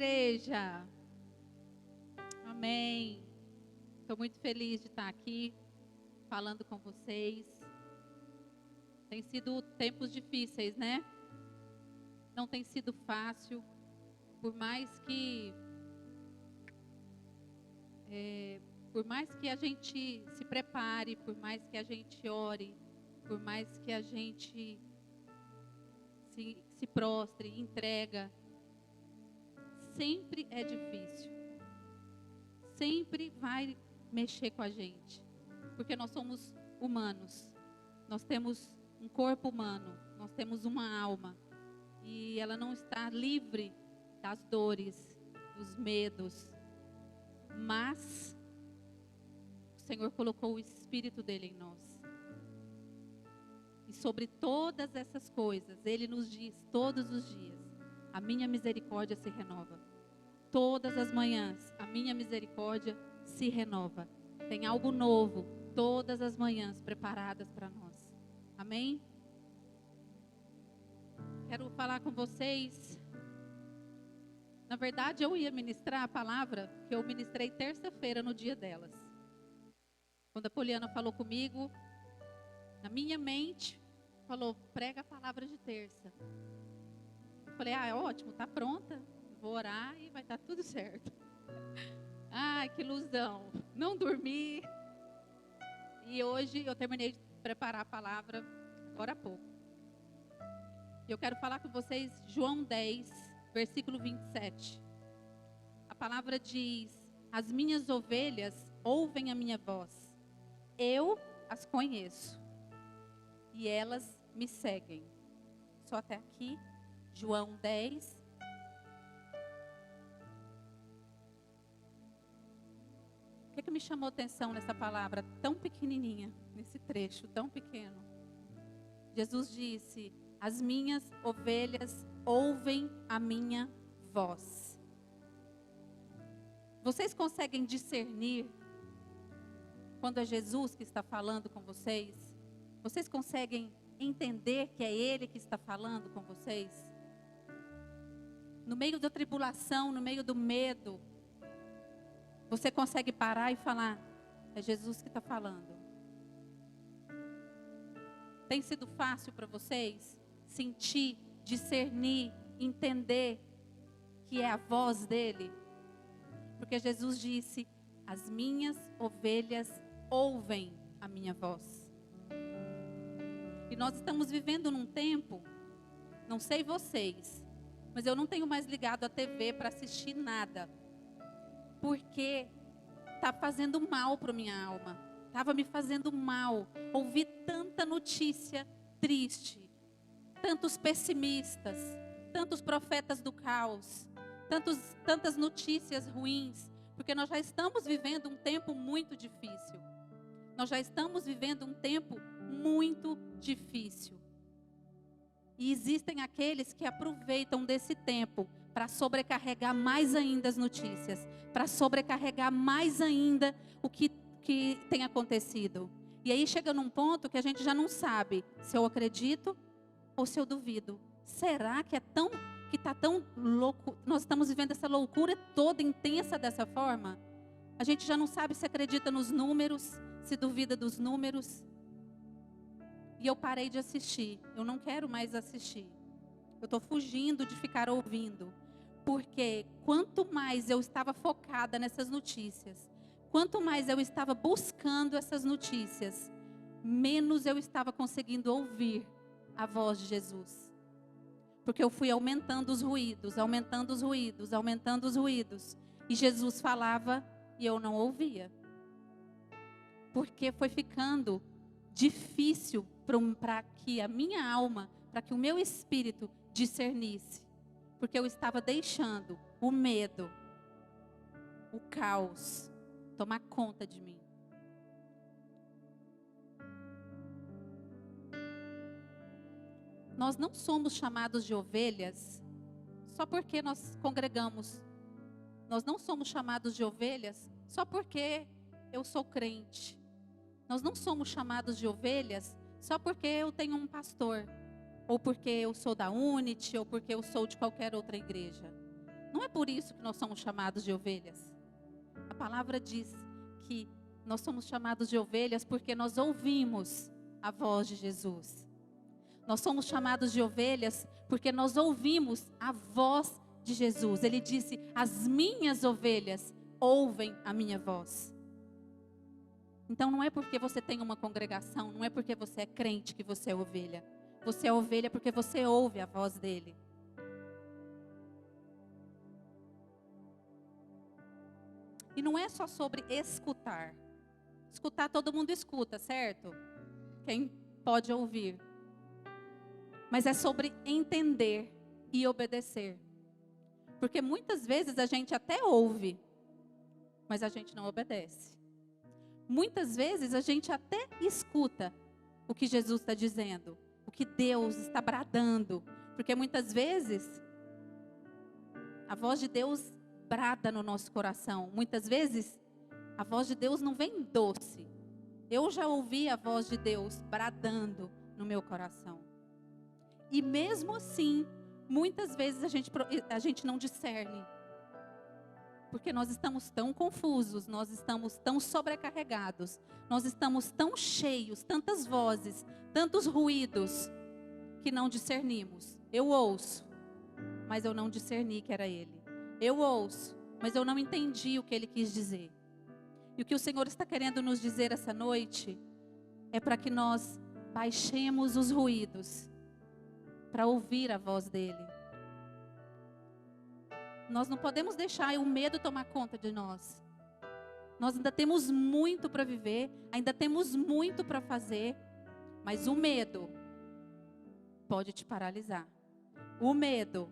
Igreja, amém. Estou muito feliz de estar aqui falando com vocês. Tem sido tempos difíceis, né? Não tem sido fácil, por mais que a gente se prepare, por mais que a gente ore, por mais que a gente se prostre, entrega, sempre é difícil. Sempre vai mexer com a gente, porque nós somos humanos. Nós temos um corpo humano, nós temos uma alma, e ela não está livre das dores, dos medos, mas o Senhor colocou o Espírito dele em nós. E sobre todas essas coisas, Ele nos diz todos os dias: a minha misericórdia se renova. Todas as manhãs, a minha misericórdia se renova. Tem algo novo, todas as manhãs, preparadas para nós. Amém? Quero falar com vocês. Na verdade, eu ia ministrar a palavra que eu ministrei terça-feira, no dia delas. Quando a Poliana falou comigo, na minha mente, falou: prega a palavra de terça. Eu falei: ótimo, tá pronta. Vou orar e vai estar tudo certo. Ai, que ilusão. Não dormi. E hoje eu terminei de preparar a palavra agora há pouco. Eu quero falar com vocês João 10, versículo 27. A palavra diz: as minhas ovelhas ouvem a minha voz. Eu as conheço e elas me seguem. Só até aqui, João 10. O que me chamou a atenção nessa palavra tão pequenininha, nesse trecho tão pequeno? Jesus disse: as minhas ovelhas ouvem a minha voz. Vocês conseguem discernir quando é Jesus que está falando com vocês? Vocês conseguem entender que é Ele que está falando com vocês? No meio da tribulação, no meio do medo, você consegue parar e falar: é Jesus que está falando? Tem sido fácil para vocês sentir, discernir, entender que é a voz dele? Porque Jesus disse: as minhas ovelhas ouvem a minha voz. E nós estamos vivendo num tempo, não sei vocês, mas eu não tenho mais ligado a TV para assistir nada, porque está fazendo mal para minha alma. Estava me fazendo mal ouvir tanta notícia triste, tantos pessimistas, tantos profetas do caos, tantas notícias ruins, porque nós já estamos vivendo um tempo muito difícil. Nós já estamos vivendo um tempo muito difícil. E existem aqueles que aproveitam desse tempo para sobrecarregar mais ainda as notícias, para sobrecarregar mais ainda o que tem acontecido. E aí chega num ponto que a gente já não sabe se eu acredito ou se eu duvido. Será que está tão louco? Nós estamos vivendo essa loucura toda intensa dessa forma? A gente já não sabe se acredita nos números, se duvida dos números. E eu parei de assistir. Eu não quero mais assistir. Eu estou fugindo de ficar ouvindo. Porque quanto mais eu estava focada nessas notícias, quanto mais eu estava buscando essas notícias, menos eu estava conseguindo ouvir a voz de Jesus. Porque eu fui aumentando os ruídos, aumentando os ruídos, aumentando os ruídos. E Jesus falava e eu não ouvia. Porque foi ficando difícil para que a minha alma, para que o meu espírito discernisse. Porque eu estava deixando o medo, o caos, tomar conta de mim. Nós não somos chamados de ovelhas só porque nós congregamos. Nós não somos chamados de ovelhas só porque eu sou crente. Nós não somos chamados de ovelhas só porque eu tenho um pastor, ou porque eu sou da Unity, ou porque eu sou de qualquer outra igreja. Não é por isso que nós somos chamados de ovelhas. A palavra diz que nós somos chamados de ovelhas porque nós ouvimos a voz de Jesus. Nós somos chamados de ovelhas porque nós ouvimos a voz de Jesus. Ele disse: as minhas ovelhas ouvem a minha voz. Então não é porque você tem uma congregação, não é porque você é crente que você é ovelha. Você é ovelha porque você ouve a voz dele. E não é só sobre escutar. Escutar todo mundo escuta, certo? Quem pode ouvir. Mas é sobre entender e obedecer. Porque muitas vezes a gente até ouve, mas a gente não obedece. Muitas vezes a gente até escuta o que Jesus está dizendo, o que Deus está bradando. Porque muitas vezes a voz de Deus brada no nosso coração. Muitas vezes a voz de Deus não vem doce. Eu já ouvi a voz de Deus bradando no meu coração. E mesmo assim, muitas vezes a gente não discerne. Porque nós estamos tão confusos, nós estamos tão sobrecarregados, nós estamos tão cheios, tantas vozes, tantos ruídos, que não discernimos. Eu ouço, mas eu não discerni que era Ele. Eu ouço, mas eu não entendi o que Ele quis dizer. E o que o Senhor está querendo nos dizer essa noite é para que nós baixemos os ruídos para ouvir a voz dEle. Nós não podemos deixar o medo tomar conta de nós. Nós ainda temos muito para viver, ainda temos muito para fazer, mas o medo pode te paralisar. O medo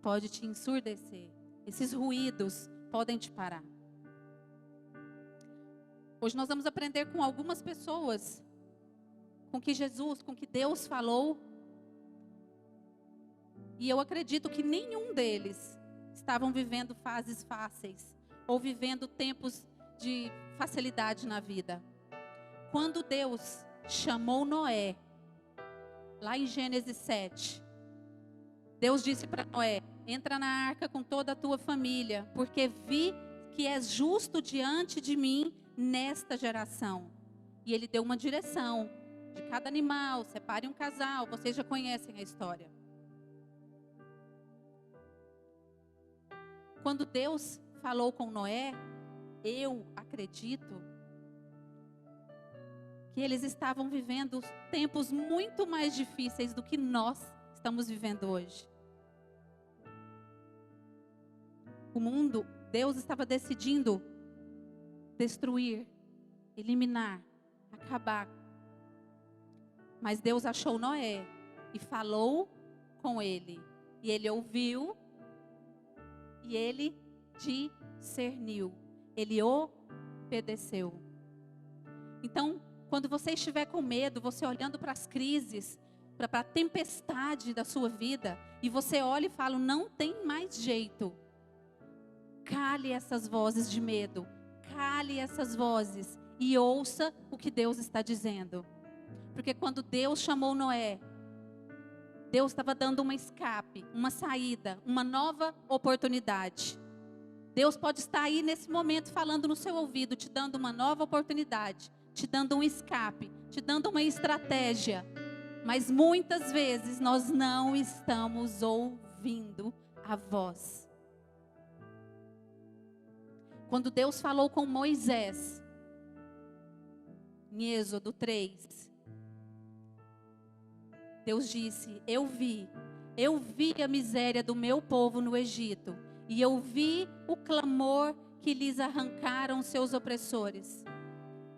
pode te ensurdecer. Esses ruídos podem te parar. Hoje nós vamos aprender com algumas pessoas, com que Jesus, com que Deus falou. E eu acredito que nenhum deles estavam vivendo fases fáceis ou vivendo tempos de facilidade na vida. Quando Deus chamou Noé, lá em Gênesis 7, Deus disse para Noé: entra na arca com toda a tua família, porque vi que és justo diante de mim nesta geração. E ele deu uma direção de cada animal, separe um casal, vocês já conhecem a história. Quando Deus falou com Noé, eu acredito que eles estavam vivendo tempos muito mais difíceis do que nós estamos vivendo hoje. O mundo, Deus estava decidindo destruir, eliminar, acabar. Mas Deus achou Noé e falou com ele. E ele ouviu. E ele discerniu, ele obedeceu. Então, quando você estiver com medo, você olhando para as crises, para a tempestade da sua vida, e você olha e fala: não tem mais jeito. Cale essas vozes de medo, cale essas vozes e ouça o que Deus está dizendo. Porque quando Deus chamou Noé, Deus estava dando uma escape, uma saída, uma nova oportunidade. Deus pode estar aí nesse momento falando no seu ouvido, te dando uma nova oportunidade, te dando um escape, te dando uma estratégia. Mas muitas vezes nós não estamos ouvindo a voz. Quando Deus falou com Moisés, em Êxodo 3, Deus disse: eu vi a miséria do meu povo no Egito, e eu vi o clamor que lhes arrancaram seus opressores.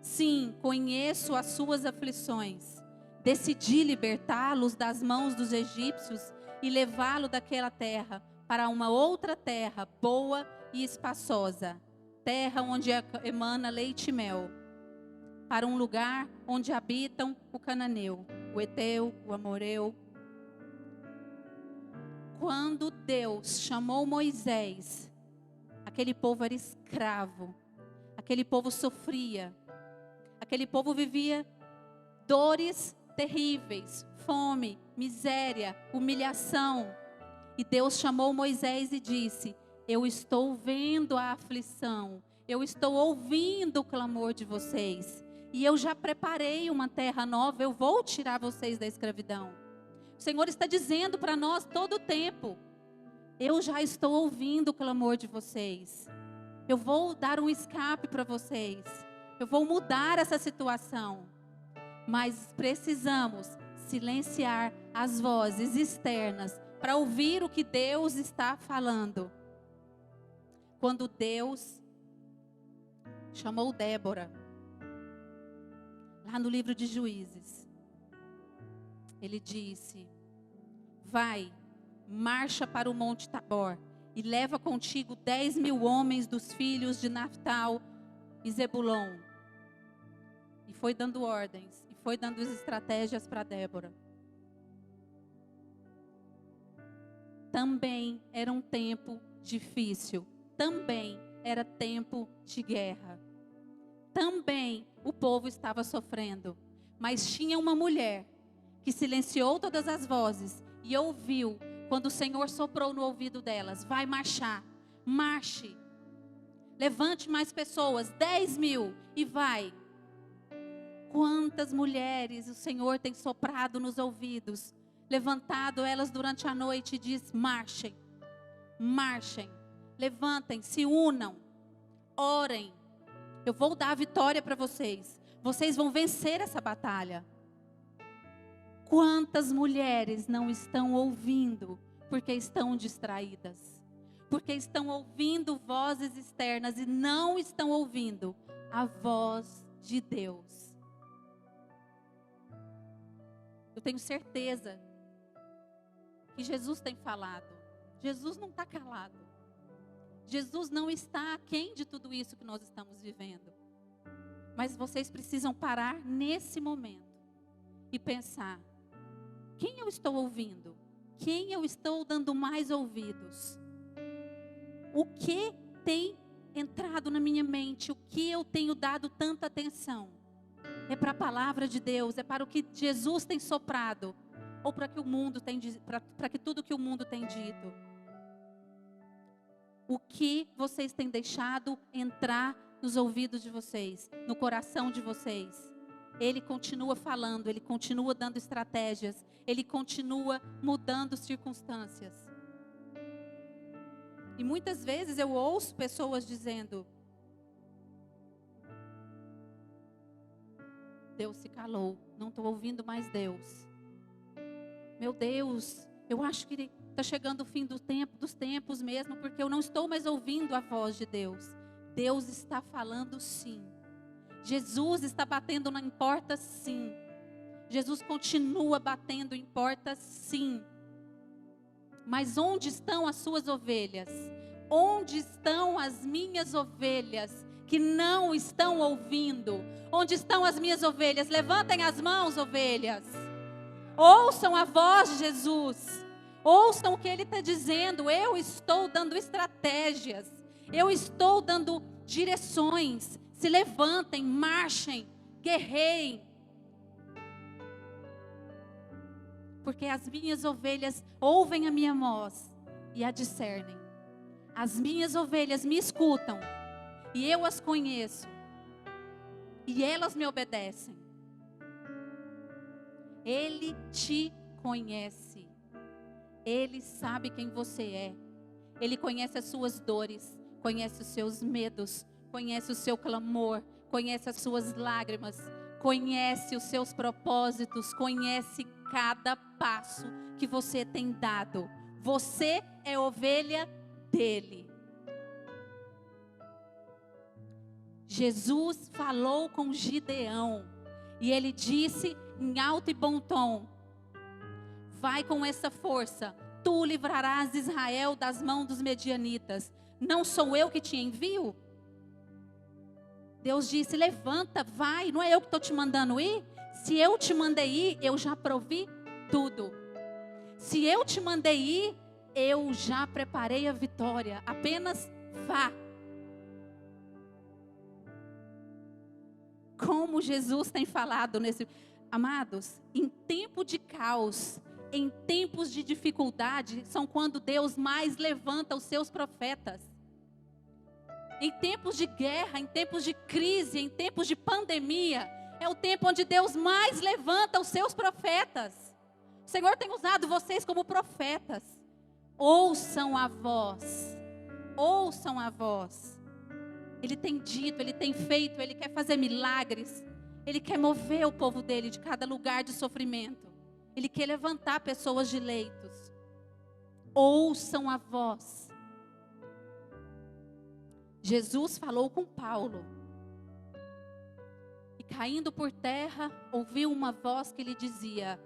Sim, conheço as suas aflições. Decidi libertá-los das mãos dos egípcios e levá-lo daquela terra para uma outra terra boa e espaçosa, terra onde emana leite e mel, para um lugar onde habitam o cananeu, o Eteu, o Amoreu. Quando Deus chamou Moisés, aquele povo era escravo, aquele povo sofria, aquele povo vivia dores terríveis, fome, miséria, humilhação. E Deus chamou Moisés e disse: eu estou vendo a aflição, eu estou ouvindo o clamor de vocês, e eu já preparei uma terra nova, eu vou tirar vocês da escravidão. O Senhor está dizendo para nós todo o tempo: eu já estou ouvindo o clamor de vocês, eu vou dar um escape para vocês, eu vou mudar essa situação, mas precisamos silenciar as vozes externas para ouvir o que Deus está falando. Quando Deus chamou Débora, lá no livro de Juízes, Ele disse: vai, marcha para o Monte Tabor e leva contigo 10.000 homens dos filhos de Naftal e Zebulon. E foi dando ordens, e foi dando estratégias para Débora. Também era um tempo difícil, também era tempo de guerra. Também o povo estava sofrendo, mas tinha uma mulher que silenciou todas as vozes e ouviu quando o Senhor soprou no ouvido delas: vai marchar, marche, levante mais pessoas, 10.000 e vai. Quantas mulheres o Senhor tem soprado nos ouvidos, levantado elas durante a noite e diz: marchem, marchem, levantem, se unam, orem, eu vou dar a vitória para vocês, vocês vão vencer essa batalha. Quantas mulheres não estão ouvindo porque estão distraídas, porque estão ouvindo vozes externas e não estão ouvindo a voz de Deus? Eu tenho certeza que Jesus tem falado. Jesus não está calado. Jesus não está aquém de tudo isso que nós estamos vivendo. Mas vocês precisam parar nesse momento e pensar: quem eu estou ouvindo? Quem eu estou dando mais ouvidos? O que tem entrado na minha mente? O que eu tenho dado tanta atenção? É para a palavra de Deus? É para o que Jesus tem soprado? Ou para que o mundo tem, para que tudo que o mundo tem dito? O que vocês têm deixado entrar nos ouvidos de vocês, no coração de vocês? Ele continua falando, Ele continua dando estratégias, Ele continua mudando circunstâncias. E muitas vezes eu ouço pessoas dizendo: Deus se calou, não estou ouvindo mais Deus. Meu Deus, eu acho que está chegando o fim dos tempos mesmo, porque eu não estou mais ouvindo a voz de Deus. Deus está falando sim. Jesus está batendo na porta sim. Jesus continua batendo em portas sim. Mas onde estão as suas ovelhas? Onde estão as minhas ovelhas que não estão ouvindo? Onde estão as minhas ovelhas? Levantem as mãos, ovelhas. Ouçam a voz de Jesus. Ouçam o que Ele está dizendo. Eu estou dando estratégias. Eu estou dando direções. Se levantem, marchem, guerreiem. Porque as minhas ovelhas ouvem a minha voz e a discernem. As minhas ovelhas me escutam e eu as conheço. E elas me obedecem. Ele te conhece. Ele sabe quem você é. Ele conhece as suas dores, conhece os seus medos, conhece o seu clamor, conhece as suas lágrimas, conhece os seus propósitos, conhece cada passo que você tem dado. Você é ovelha dele. Jesus falou com Gideão e ele disse em alto e bom tom: vai com essa força, tu livrarás Israel das mãos dos medianitas. Não sou eu que te envio? Deus disse: levanta, vai, não é eu que estou te mandando ir? Se eu te mandei ir, eu já provi tudo. Se eu te mandei ir, eu já preparei a vitória. Apenas vá. Como Jesus tem falado nesse... Amados, em tempo de caos, em tempos de dificuldade, são quando Deus mais levanta os seus profetas. Em tempos de guerra, em tempos de crise, em tempos de pandemia, é o tempo onde Deus mais levanta os seus profetas. O Senhor tem usado vocês como profetas. Ouçam a voz. Ouçam a voz. Ele tem dito, Ele tem feito, Ele quer fazer milagres. Ele quer mover o povo dele de cada lugar de sofrimento. Ele quer levantar pessoas de leitos. Ouçam a voz. Jesus falou com Paulo. E caindo por terra, ouviu uma voz que lhe dizia: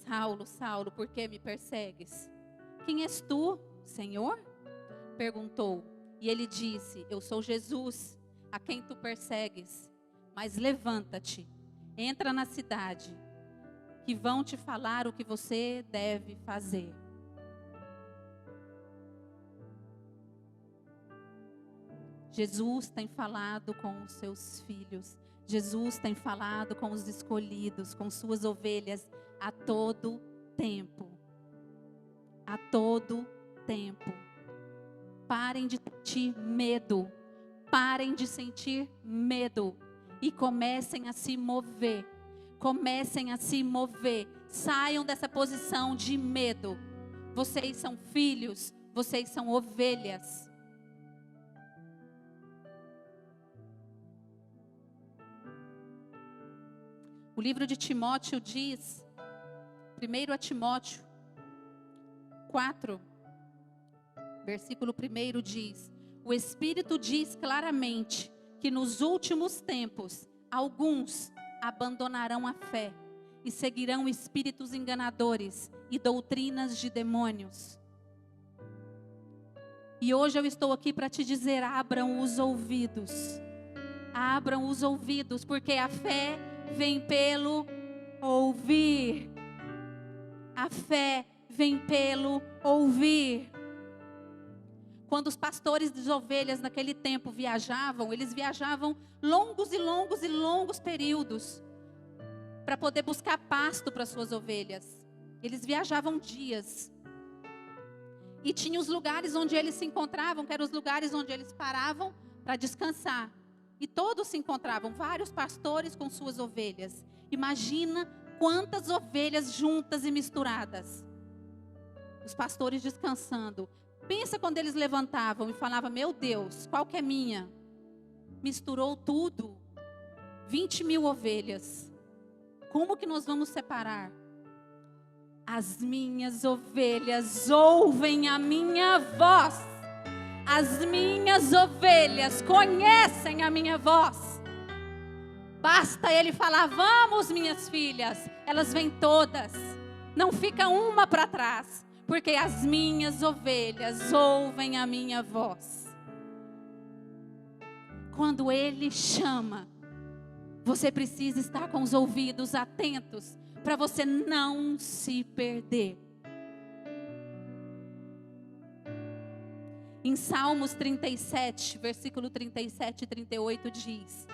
Saulo, Saulo, por que me persegues? Quem és tu, Senhor? Perguntou. E ele disse: eu sou Jesus, a quem tu persegues. Mas levanta-te, entra na cidade, que vão te falar o que você deve fazer. Jesus tem falado com os seus filhos. Jesus tem falado com os escolhidos, com suas ovelhas, a todo tempo. A todo tempo. Parem de sentir medo. Parem de sentir medo. E comecem a se mover. Comecem a se mover. Saiam dessa posição de medo. Vocês são filhos. Vocês são ovelhas. O livro de Timóteo diz, 1 Timóteo 4, versículo 1 diz: o Espírito diz claramente que nos últimos tempos, alguns abandonarão a fé e seguirão espíritos enganadores e doutrinas de demônios. E hoje eu estou aqui para te dizer: abram os ouvidos. Abram os ouvidos, porque a fé vem pelo ouvir. A fé vem pelo ouvir. Quando os pastores de ovelhas naquele tempo viajavam, eles viajavam longos e longos e longos períodos para poder buscar pasto para suas ovelhas. Eles viajavam dias. E tinha os lugares onde eles se encontravam, que eram os lugares onde eles paravam para descansar. E todos se encontravam, vários pastores com suas ovelhas. Imagina quantas ovelhas juntas e misturadas. Os pastores descansando. Pensa quando eles levantavam e falavam: meu Deus, qual que é minha? Misturou tudo. 20.000 ovelhas. Como que nós vamos separar? As minhas ovelhas ouvem a minha voz. As minhas ovelhas conhecem a minha voz. Basta ele falar: vamos, minhas filhas. Elas vêm todas. Não fica uma para trás. Porque as minhas ovelhas ouvem a minha voz. Quando ele chama, você precisa estar com os ouvidos atentos para você não se perder. Em Salmos 37, versículo 37 e 38 diz: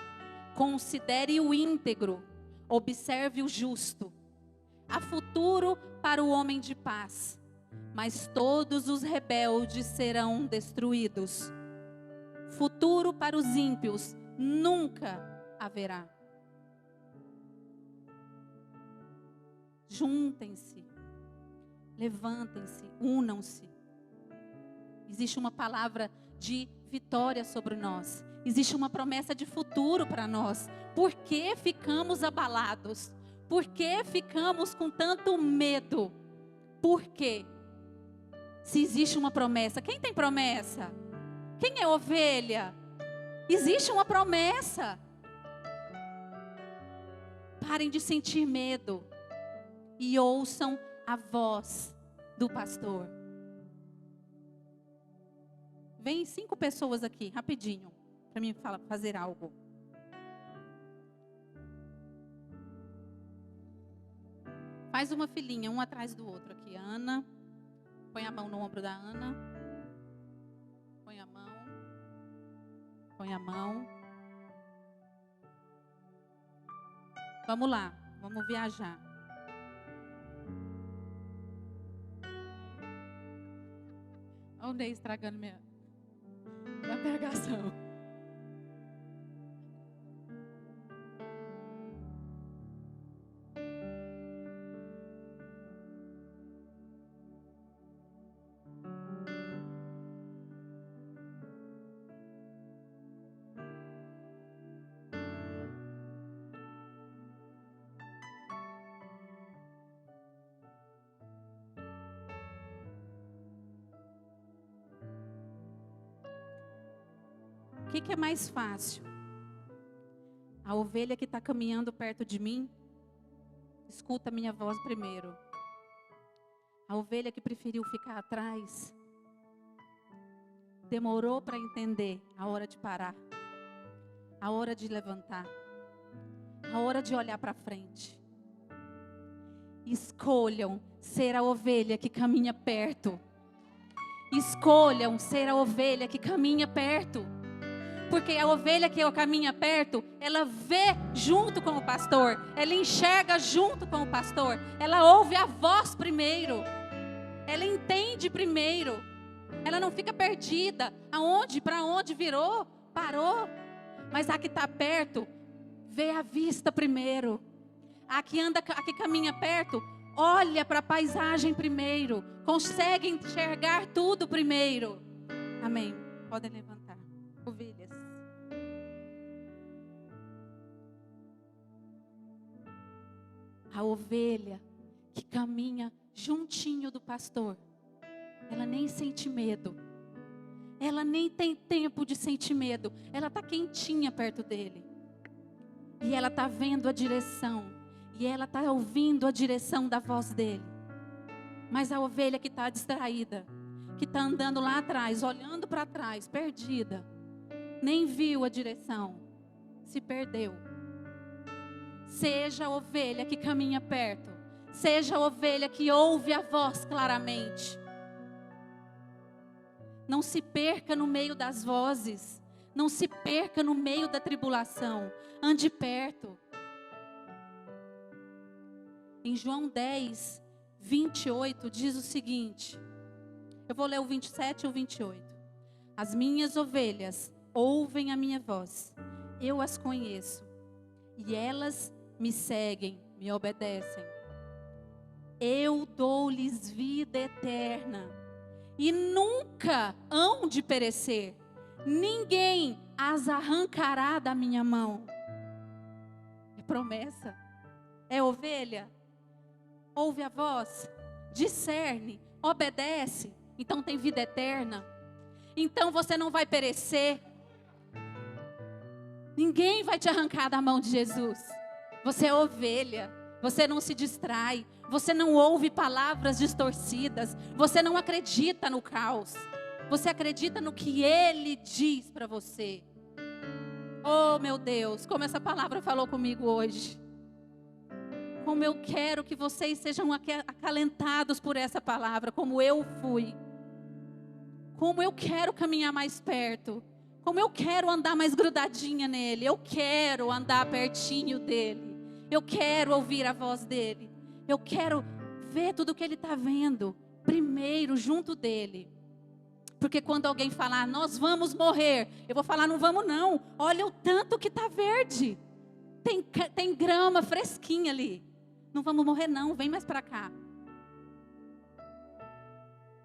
considere o íntegro, observe o justo. Há futuro para o homem de paz, mas todos os rebeldes serão destruídos. Futuro para os ímpios nunca haverá. Juntem-se, levantem-se, unam-se. Existe uma palavra de vitória sobre nós. Existe uma promessa de futuro para nós. Por que ficamos abalados? Por que ficamos com tanto medo? Por quê? Se existe uma promessa. Quem tem promessa? Quem é ovelha? Existe uma promessa. Parem de sentir medo e ouçam a voz do pastor. Vem 5 pessoas aqui, rapidinho, para mim fazer algo. Faz uma filinha, um atrás do outro aqui. Ana, põe a mão no ombro da Ana. Põe a mão. Põe a mão. Vamos lá, vamos viajar. o Ney estragando minha pregação. O que é mais fácil? A ovelha que está caminhando perto de mim, escuta a minha voz primeiro. A ovelha que preferiu ficar atrás, demorou para entender a hora de parar, a hora de levantar, a hora de olhar para frente. Escolham ser a ovelha que caminha perto. Escolham ser a ovelha que caminha perto. Porque a ovelha que caminha perto, ela vê junto com o pastor, ela enxerga junto com o pastor, ela ouve a voz primeiro, ela entende primeiro, ela não fica perdida, para onde virou, parou. Mas a que está perto, vê a vista primeiro. A que caminha perto, olha para a paisagem primeiro, consegue enxergar tudo primeiro. Amém. Podem levantar, ovelhas. A ovelha que caminha juntinho do pastor, ela nem sente medo. Ela nem tem tempo de sentir medo. Ela está quentinha perto dele. E ela está vendo a direção. E ela está ouvindo a direção da voz dele. Mas a ovelha que está distraída, que está andando lá atrás, olhando para trás, perdida, nem viu a direção, se perdeu. Seja a ovelha que caminha perto. Seja a ovelha que ouve a voz claramente. Não se perca no meio das vozes. Não se perca no meio da tribulação. Ande perto. Em João 10, 28, diz o seguinte. Eu vou ler o 27 e o 28. As minhas ovelhas ouvem a minha voz. Eu as conheço. E elas me seguem, me obedecem. Eu dou-lhes vida eterna. E nunca hão de perecer. Ninguém as arrancará da minha mão. É promessa. É ovelha. Ouve a voz. Discerne. Obedece. Então tem vida eterna. Então você não vai perecer. Ninguém vai te arrancar da mão de Jesus. Você é ovelha. Você não se distrai. Você não ouve palavras distorcidas. Você não acredita no caos. Você acredita no que Ele diz para você. Oh, meu Deus, como essa palavra falou comigo hoje. Como eu quero que vocês sejam acalentados por essa palavra, como eu fui. Como eu quero caminhar mais perto. Como eu quero andar mais grudadinha nele. Eu quero andar pertinho dele. Eu quero ouvir a voz dele. Eu quero ver tudo o que ele está vendo. Primeiro, junto dele. Porque quando alguém falar, nós vamos morrer. Eu vou falar, não vamos não. Olha o tanto que está verde. Tem grama fresquinha ali. Não vamos morrer não, vem mais para cá.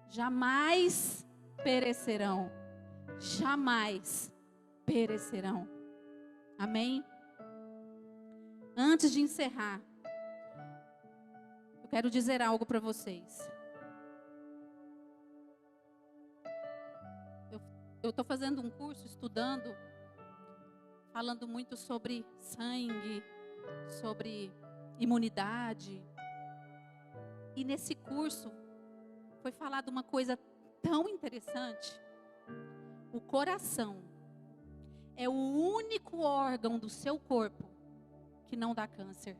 Jamais perecerão. Jamais perecerão. Amém? Antes de encerrar, eu quero dizer algo para vocês. Eu estou fazendo um curso, estudando, falando muito sobre sangue, sobre imunidade. E nesse curso foi falado uma coisa tão interessante. O coração é o único órgão do seu corpo que não dá câncer.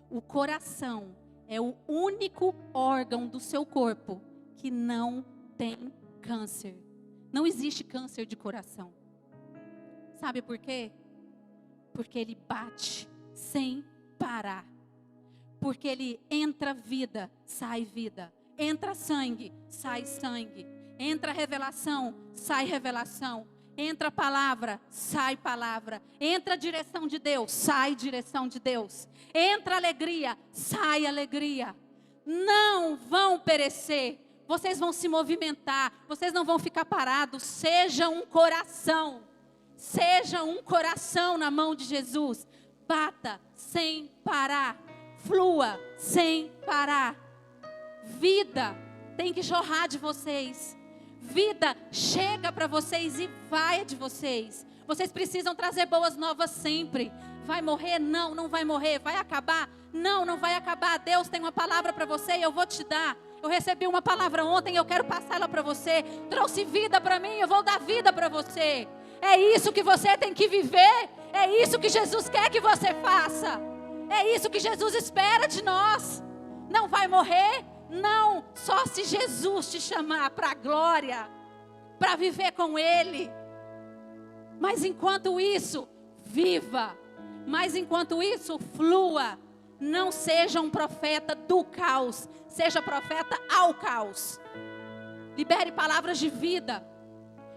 O coração é o único órgão do seu corpo que não tem câncer. Não existe câncer de coração. Sabe por quê? Porque ele bate sem parar. Porque ele entra vida, sai vida. Entra sangue, sai sangue. Entra revelação, sai revelação. Entra palavra, sai palavra. Entra direção de Deus, sai direção de Deus. Entra alegria, sai alegria. Não vão perecer. Vocês vão se movimentar. Vocês não vão ficar parados. Seja um coração. Seja um coração na mão de Jesus. Bata sem parar. Flua sem parar. Vida tem que jorrar de vocês. Vida chega para vocês e vai de vocês. Vocês precisam trazer boas novas sempre. Vai morrer? Não, não vai morrer. Vai acabar? Não, não vai acabar. Deus tem uma palavra para você e eu vou te dar. Eu recebi uma palavra ontem e eu quero passar ela para você. Trouxe vida para mim, eu vou dar vida para você. É isso que você tem que viver. É isso que Jesus quer que você faça. É isso que Jesus espera de nós. Não vai morrer? Não, só se Jesus te chamar para a glória, para viver com Ele. Mas enquanto isso, viva. Mas enquanto isso, flua. Não seja um profeta do caos, seja profeta ao caos. Libere palavras de vida.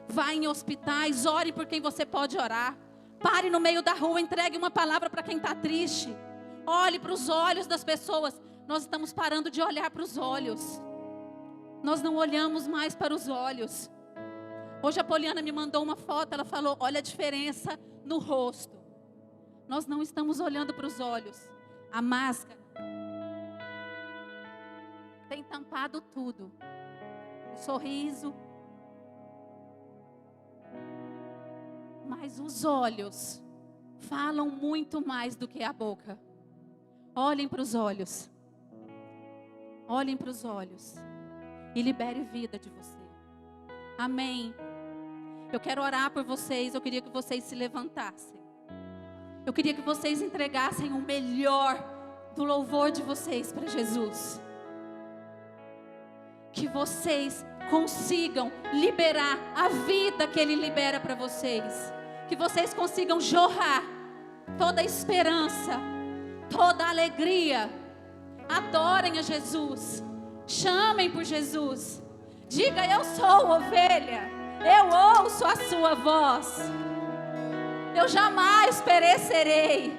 Vá em hospitais, ore por quem você pode orar. Pare no meio da rua, entregue uma palavra para quem está triste. Olhe para os olhos das pessoas. Nós estamos parando de olhar para os olhos. Nós não olhamos mais para os olhos. Hoje a Poliana me mandou uma foto, ela falou, olha a diferença no rosto. Nós não estamos olhando para os olhos. A máscara tem tampado tudo. O sorriso. Mas os olhos falam muito mais do que a boca. Olhem para os olhos. Olhem para os olhos e libere vida de você. Amém. Eu quero orar por vocês. Eu queria que vocês se levantassem. Eu queria que vocês entregassem o melhor do louvor de vocês para Jesus. Que vocês consigam liberar a vida que Ele libera para vocês. Que vocês consigam jorrar toda a esperança, toda a alegria. Adorem a Jesus. Chamem por Jesus. Diga, eu sou ovelha. Eu ouço a sua voz. Eu jamais perecerei.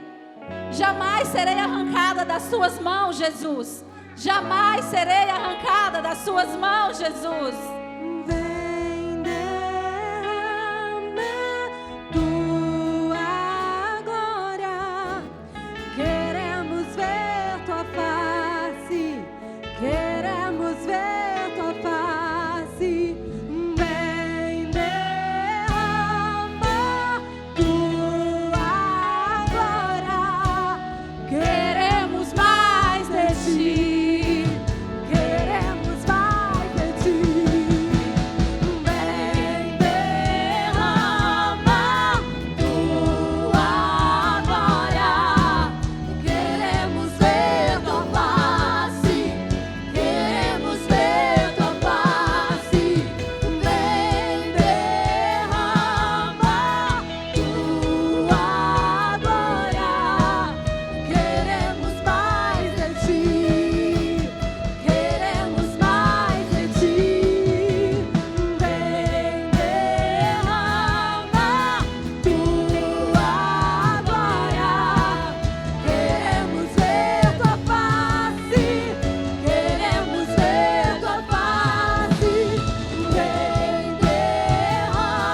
Jamais serei arrancada das suas mãos, Jesus. Jamais serei arrancada das suas mãos, Jesus. Vem derrama tua glória. Queremos ver tua face. Queremos ver tua face. Vem derrama tua glória. Queremos mais de ti. Queremos mais de ti. Vem derrama tua glória. Queremos ver tua face. Queremos ver tua face. Vem derrama tua glória. Queremos mais de ti. Queremos mais de ti. Vem derrama tua glória. Queremos ver tua face. Queremos ver tua face. Vem derrama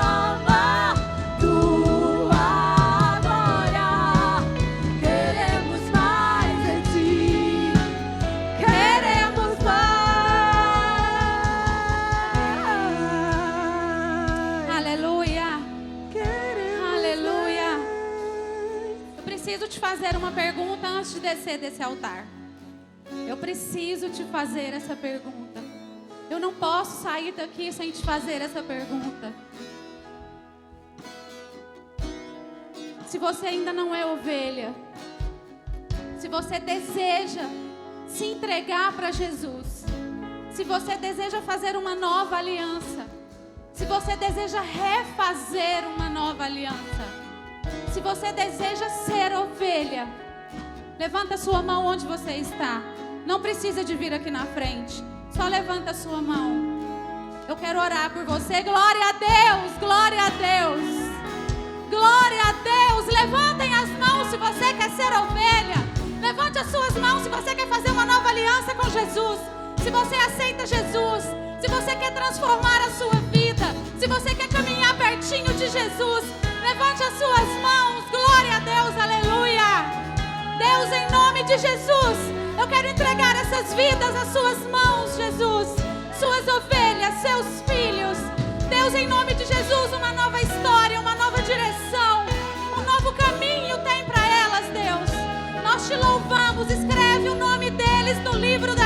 tua glória. Queremos mais de ti. Queremos mais. Aleluia. Queremos Aleluia. mais. Eu preciso te fazer uma pergunta antes de descer desse altar. Eu preciso te fazer essa pergunta. Eu não posso sair daqui sem te fazer essa pergunta. Se você ainda não é ovelha, se você deseja se entregar para Jesus, se você deseja fazer uma nova aliança, se você deseja refazer uma nova aliança, se você deseja ser ovelha, levanta sua mão onde você está. Não precisa de vir aqui na frente. Só levanta a sua mão. Eu quero orar por você. Glória a Deus, glória a Deus. Glória a Deus. Levantem as mãos se você quer ser ovelha. Levante as suas mãos se você quer fazer uma nova aliança com Jesus. Se você aceita Jesus. Se você quer transformar a sua vida. Se você quer caminhar pertinho de Jesus. Levante as suas mãos. Glória a Deus, aleluia. Deus, em nome de Jesus, eu quero entregar essas vidas nas suas mãos, Jesus. Suas ovelhas, seus filhos. Deus, em nome de Jesus, uma nova história, uma nova direção, um novo caminho tem para elas, Deus. Nós te louvamos, escreve o nome deles no livro da